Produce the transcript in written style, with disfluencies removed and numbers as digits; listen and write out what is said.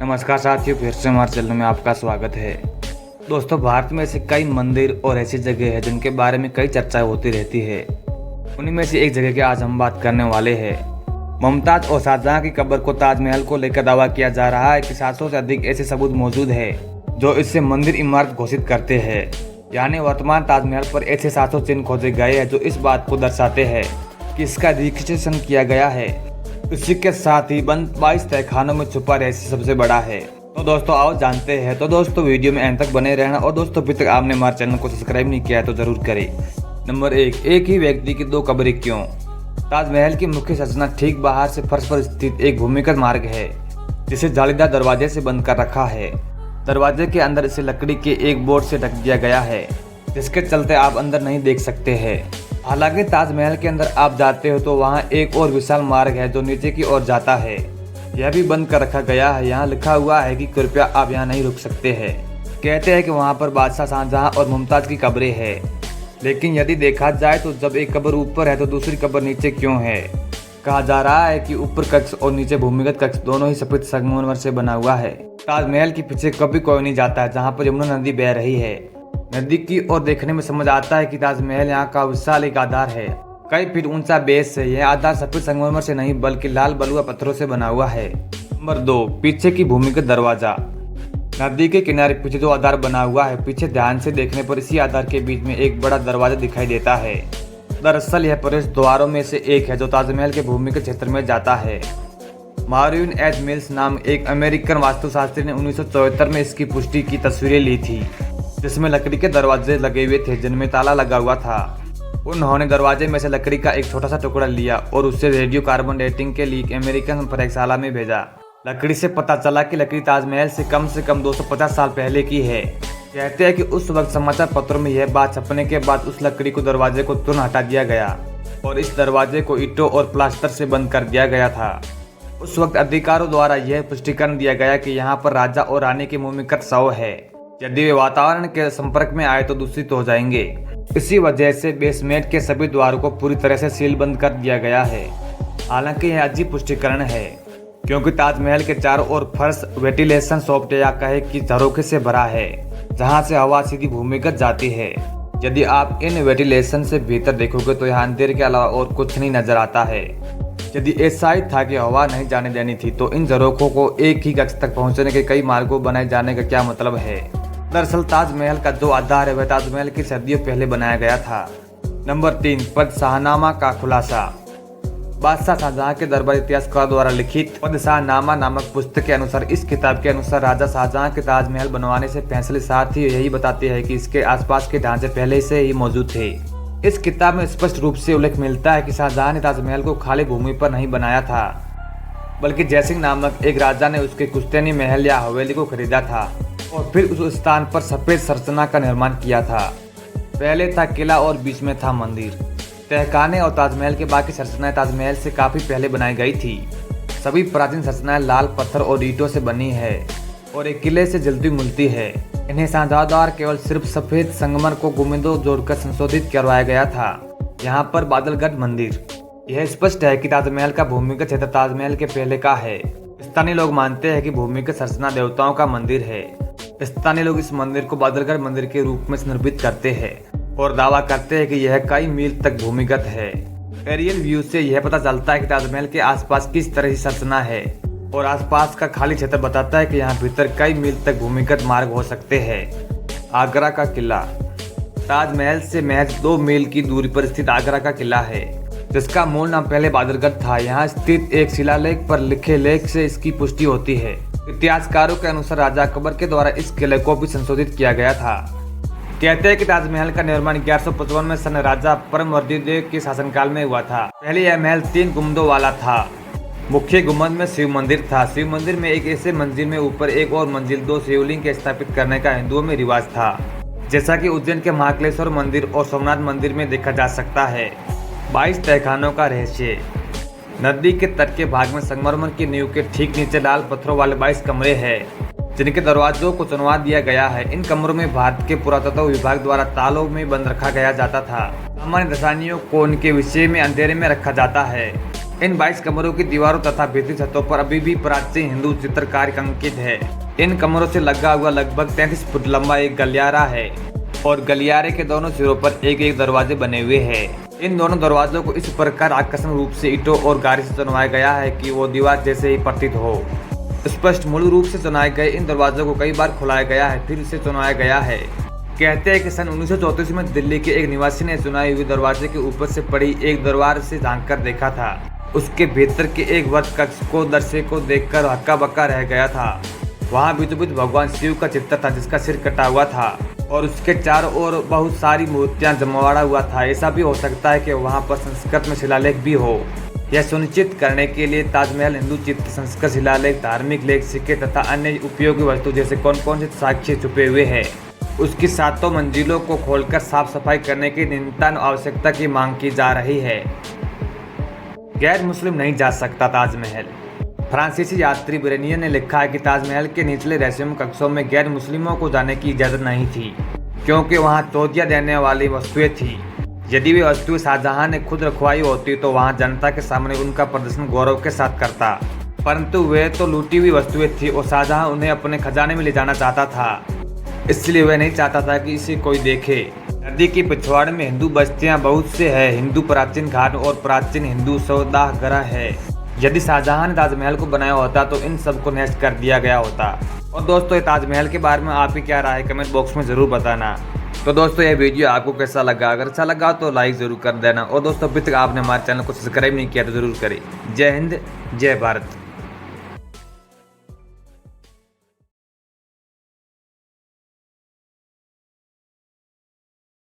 नमस्कार साथियों, फिर से हमारे चैनल में आपका स्वागत है। दोस्तों, भारत में ऐसे कई मंदिर और ऐसी जगह है जिनके बारे में कई चर्चाएं होती रहती है। उन्हीं में से एक जगह की आज हम बात करने वाले हैं। मुमताज और शाहजहां की कब्र को ताजमहल को लेकर दावा किया जा रहा है कि 700 से अधिक ऐसे सबूत मौजूद है जो इससे मंदिर इमारत घोषित करते हैं। यानी वर्तमान ताजमहल पर ऐसे 700 चिन्ह खोजे गए हैं जो इस बात को दर्शाते हैं कि इसका रिक्रिएशन किया गया है। इसी के साथ ही बंद 22 तहखानों में छुपा रहस्य सबसे बड़ा है। तो दोस्तों आओ जानते हैं। तो दोस्तों वीडियो में अंत तक बने रहना। और दोस्तों अभी तक आपने हमारे चैनल को सब्सक्राइब नहीं किया है तो जरूर करें। नंबर 1, एक ही व्यक्ति की 2 कब्रें क्यों? ताजमहल की मुख्य संरचना ठीक बाहर से फर्श पर स्थित एक भूमिगत मार्ग है जिसे जालीदार दरवाजे से बंद कर रखा है। दरवाजे के अंदर इसे लकड़ी के एक बोर्ड से ढक दिया गया है जिसके चलते आप अंदर नहीं देख सकते हैं। हालांकि ताजमहल के अंदर आप जाते हो तो वहाँ एक और विशाल मार्ग है जो नीचे की ओर जाता है। यह भी बंद कर रखा गया है। यहाँ लिखा हुआ है कि कृपया आप यहाँ नहीं रुक सकते हैं। कहते हैं कि वहाँ पर बादशाह शाहजहां और मुमताज की कब्रें हैं। लेकिन यदि देखा जाए तो जब एक कब्र ऊपर है तो दूसरी कब्र नीचे क्यों है? कहा जा रहा है कि ऊपर कक्ष और नीचे भूमिगत कक्ष दोनों ही सफेद संगमरमर से बना हुआ है। ताजमहल के पीछे कभी कोई नहीं जाता है जहाँ पर यमुना नदी बह रही है। नदी की ओर देखने में समझ आता है कि ताजमहल यहाँ का विशाल एक आधार है। कई फीट ऊंचा बेस है। यह आधार सफेद संगमरमर से नहीं बल्कि लाल बलुआ पत्थरों से बना हुआ है। नंबर 2, पीछे की भूमिगत दरवाजा। नदी के किनारे पीछे जो आधार बना हुआ है, पीछे ध्यान से देखने पर इसी आधार के बीच में एक बड़ा दरवाजा दिखाई देता है। दरअसल यह प्रवेश द्वारों में से एक है जो ताजमहल के भूमिगत क्षेत्र में जाता है। मार्विन एच मिल्स नाम एक अमेरिकन वास्तुशास्त्री ने 1974 में इसकी पुष्टि की तस्वीरें ली थी जिसमें लकड़ी के दरवाजे लगे हुए थे जिनमें ताला लगा हुआ था। उन्होंने दरवाजे में से लकड़ी का एक छोटा सा टुकड़ा लिया और उससे रेडियो कार्बन डेटिंग के लिए अमेरिकन प्रयोगशाला में भेजा। लकड़ी से पता चला कि लकड़ी ताजमहल से कम 250 साल पहले की है। कहते हैं कि उस वक्त समाचार पत्रों में यह बात छपने के बाद उस लकड़ी को दरवाजे को तुरंत हटा दिया गया और इस दरवाजे को ईंटों और प्लास्टर से बंद कर दिया गया था। उस वक्त अधिकारियों द्वारा यह पुष्टिकरण दिया गया कि यहाँ पर राजा और रानी के भूमिगत शव है। यदि वे वातावरण के संपर्क में आए तो दूषित हो जाएंगे। इसी वजह से बेसमेंट के सभी द्वारों को पूरी तरह से सील बंद कर दिया गया है। हालांकि यह अजीब पुष्टिकरण है क्योंकि ताजमहल के चारों ओर फर्श वेंटिलेशन सॉफ्ट या कहे कि झरोखे से भरा है जहां से हवा सीधी भूमिगत जाती है। यदि आप इन वेंटिलेशन से भीतर देखोगे तो यहाँ अंधेरे के अलावा और कुछ नहीं नजर आता है। यदि ऐसा ही था कि हवा नहीं जाने देनी थी तो इन झरोखों को एक ही कक्ष तक पहुंचने के कई मार्गों बनाए जाने का क्या मतलब है? दरअसल ताजमहल का जो आधार है वह ताजमहल की सदियों पहले बनाया गया था। नंबर 3, शाहनामा का खुलासा। बादशाह शाहजहां के दरबार इतिहासकार द्वारा लिखित शाहनामा नामक पुस्तक के अनुसार, इस किताब के अनुसार राजा शाहजहां के ताजमहल बनवाने से फैसले साथ ही यही बताते हैं कि इसके आसपास के ढांचे पहले से ही मौजूद थे। इस किताब में स्पष्ट रूप से उल्लेख मिलता है कि शाहजहां ने ताजमहल को खाली भूमि पर नहीं बनाया था बल्कि जयसिंह नामक एक राजा ने उसके कुश्तैनी महल या हवेली को खरीदा था और फिर उस स्थान पर सफेद संरचना का निर्माण किया था। पहले था किला और बीच में था मंदिर। तहखाने और ताजमहल के बाकी संरचनाएं ताजमहल से काफी पहले बनाई गई थी। सभी प्राचीन संरचनाएं लाल पत्थर और ईंटों से बनी है और एक किले से जलती मिलती है। इन्हें शाहजहां द्वारा केवल सिर्फ सफेद संगमरमर को गुंबदों जोड़कर संशोधित करवाया गया था। यहाँ पर बादलगढ़ मंदिर। यह स्पष्ट है कि ताजमहल का भूमिगत क्षेत्र ताजमहल के पहले का है। स्थानीय लोग मानते हैं कि भूमिगत संरचना देवताओं का मंदिर है। स्थानीय लोग इस मंदिर को बादलगढ़ मंदिर के रूप में संदर्भित करते हैं और दावा करते हैं कि यह कई मील तक भूमिगत है। एरियल व्यू से यह पता चलता है कि ताजमहल के आसपास किस तरह की संरचना है और आसपास का खाली क्षेत्र बताता है कि यहाँ भीतर कई मील तक भूमिगत मार्ग हो सकते हैं। आगरा का किला। ताजमहल से महज 2 मील की दूरी पर स्थित आगरा का किला है जिसका मूल नाम पहले बादलगढ़ था। यहाँ स्थित एक शिलालेख पर लिखे लेख से इसकी पुष्टि होती है। इतिहासकारों के अनुसार राजा अकबर के द्वारा इस किले को भी संशोधित किया गया था। कहते हैं कि ताजमहल का निर्माण 1155 में सन राजा परमवर्दी के शासनकाल में हुआ था। पहले यह महल 3 गुंबदों वाला था। मुख्य गुंबद में शिव मंदिर था। शिव मंदिर में एक ऐसे मंजिल में ऊपर एक और मंजिल 2 शिवलिंग के स्थापित करने का हिंदुओं में रिवाज था, जैसा कि उज्जैन के महाकालेश्वर मंदिर और सोमनाथ मंदिर में देखा जा सकता है। 22 तहखानों का रहस्य। नदी के तट के भाग में संगमरमर की नींव के ठीक नीचे लाल पत्थरों वाले 22 कमरे हैं जिनके दरवाजों को चुनवा दिया गया है। इन कमरों में भारत के पुरातत्व विभाग द्वारा तालों में बंद रखा गया जाता था। सामान्य दर्शनार्थियों को उनके विषय में अंधेरे में रखा जाता है। इन 22 कमरों की दीवारों तथा भित्ति छतों पर अभी भी प्राचीन हिंदू चित्रकारी अंकित है। इन कमरों से लगा हुआ लगभग 33 फुट लंबा एक गलियारा है और गलियारे के दोनों सिरों पर एक एक दरवाजे बने हुए हैं। इन दोनों दरवाजों को इस प्रकार आकर्षक रूप से ईंटों और गारे से चुनवाया गया है कि वो दीवार जैसे ही प्रतीत हो। स्पष्ट मूल रूप से चुनाए गए इन दरवाजों को कई बार खुलाया गया है, फिर से चुनाया गया है। कहते हैं कि सन 1934 में दिल्ली के एक निवासी ने चुनाई हुई दरवाजे के ऊपर से पड़ी एक दरबार से झांक कर देखा था। उसके भीतर के एक वर्ग कक्ष को दर्शक को देखकर हक्का बक्का रह गया था। वहाँ बीचों बीच भगवान शिव का चित्र था जिसका सिर कटा हुआ था और उसके चारों ओर बहुत सारी मूर्तियां जमावड़ा हुआ था। ऐसा भी हो सकता है कि वहाँ पर संस्कृत में शिलालेख भी हो। यह सुनिश्चित करने के लिए ताजमहल हिंदू चित्र, संस्कृत शिलालेख, धार्मिक लेख, सिक्के तथा अन्य उपयोगी वस्तु जैसे कौन कौन से साक्ष्य छुपे हुए हैं। उसकी 7 मंजिलों को खोलकर साफ सफाई करने की निरंतर आवश्यकता की मांग की जा रही है। गैर मुस्लिम नहीं जा सकता ताजमहल। फ्रांसीसी यात्री ब्रेनियन ने लिखा है कि ताजमहल के निचले रहस्यमय कक्षों में गैर मुस्लिमों को जाने की इजाज़त नहीं थी क्योंकि वहां तोजिया देने वाली वस्तुएं थी। यदि वे वस्तुएं शाहजहां ने खुद रखवाई होती तो वहां जनता के सामने उनका प्रदर्शन गौरव के साथ करता, परंतु वे तो लूटी हुई वस्तुएं थी और शाहजहां उन्हें अपने खजाने में ले जाना चाहता था, इसलिए वह नहीं चाहता था कि इसे कोई देखे। नदी की पिछवाड़ में हिंदू बस्तियां बहुत से है, हिंदू प्राचीन घाट और प्राचीन हिंदू सौदागृह है। यदि शाहजहां ने ताजमहल को बनाया होता तो इन सब को नष्ट कर दिया गया होता। और दोस्तों, ये ताजमहल के बारे में आपकी क्या राय है कमेंट बॉक्स में ज़रूर बताना। तो दोस्तों, ये वीडियो आपको कैसा लगा? अगर अच्छा लगा तो लाइक ज़रूर कर देना और दोस्तों, अभी तक आपने हमारे चैनल को सब्सक्राइब नहीं किया तो ज़रूर करें। जय हिंद, जय भारत।